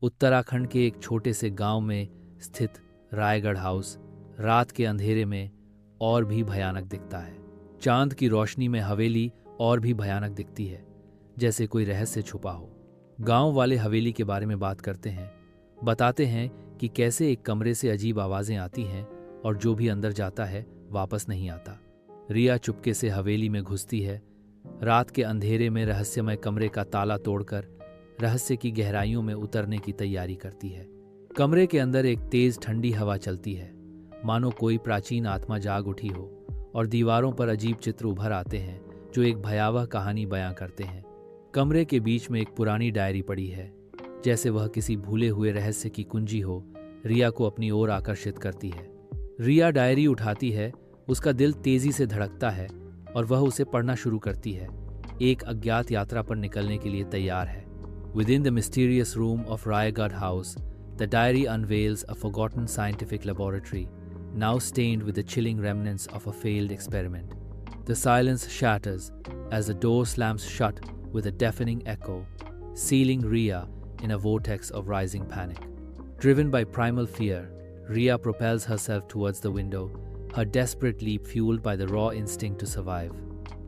उत्तराखंड के एक छोटे से गांव में स्थित रायगढ़ हाउस रात के अंधेरे में और भी भयानक दिखता है। चांद की रोशनी में हवेली और भी भयानक दिखती है, जैसे कोई रहस्य छुपा हो। गांव वाले हवेली के बारे में बात करते हैं, बताते हैं कि कैसे एक कमरे से अजीब आवाजें आती हैं और जो भी अंदर जाता है वापस नहीं आता। रिया चुपके से हवेली में घुसती है, रात के अंधेरे में रहस्यमय कमरे का ताला तोड़कर रहस्य की गहराइयों में उतरने की तैयारी करती है। कमरे के अंदर एक तेज ठंडी हवा चलती है, मानो कोई प्राचीन आत्मा जाग उठी हो, और दीवारों पर अजीब चित्र उभर आते हैं जो एक भयावह कहानी बयां करते हैं। कमरे के बीच में एक पुरानी डायरी पड़ी है, जैसे वह किसी भूले हुए रहस्य की कुंजी हो। रिया को अपनी ओर आकर्षित करती है। रिया डायरी उठाती है, उसका दिल तेजी से धड़कता है और वह उसे पढ़ना शुरू करती है। एक अज्ञात यात्रा पर निकलने के लिए तैयार है। Within the mysterious room of Rayagarh House, the diary unveils a forgotten scientific laboratory, now stained with the chilling remnants of a failed experiment. The silence shatters as the door slams shut with a deafening echo, sealing Riya in a vortex of rising panic. Driven by primal fear, Riya propels herself towards the window, her desperate leap fueled by the raw instinct to survive.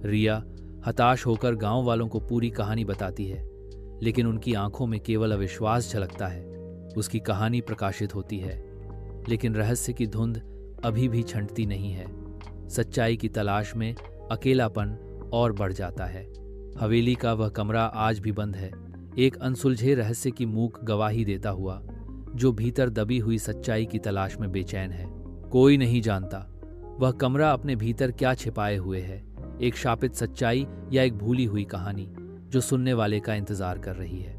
Riya हताश होकर गांव वालों को पूरी कहानी बताती है, लेकिन उनकी आंखों में केवल अविश्वास झलकता है। उसकी कहानी प्रकाशित होती है, लेकिन रहस्य की धुंध अभी भी छंटती नहीं है। सच्चाई की तलाश में अकेलापन और बढ़ जाता है। हवेली का वह कमरा आज भी बंद है, एक अनसुलझे रहस्य की मूक गवाही देता हुआ, जो भीतर दबी हुई सच्चाई की तलाश में बेचैन है। कोई नहीं जानता वह कमरा अपने भीतर क्या छिपाए हुए है, एक शापित सच्चाई या एक भूली हुई कहानी जो सुनने वाले का इंतजार कर रही है।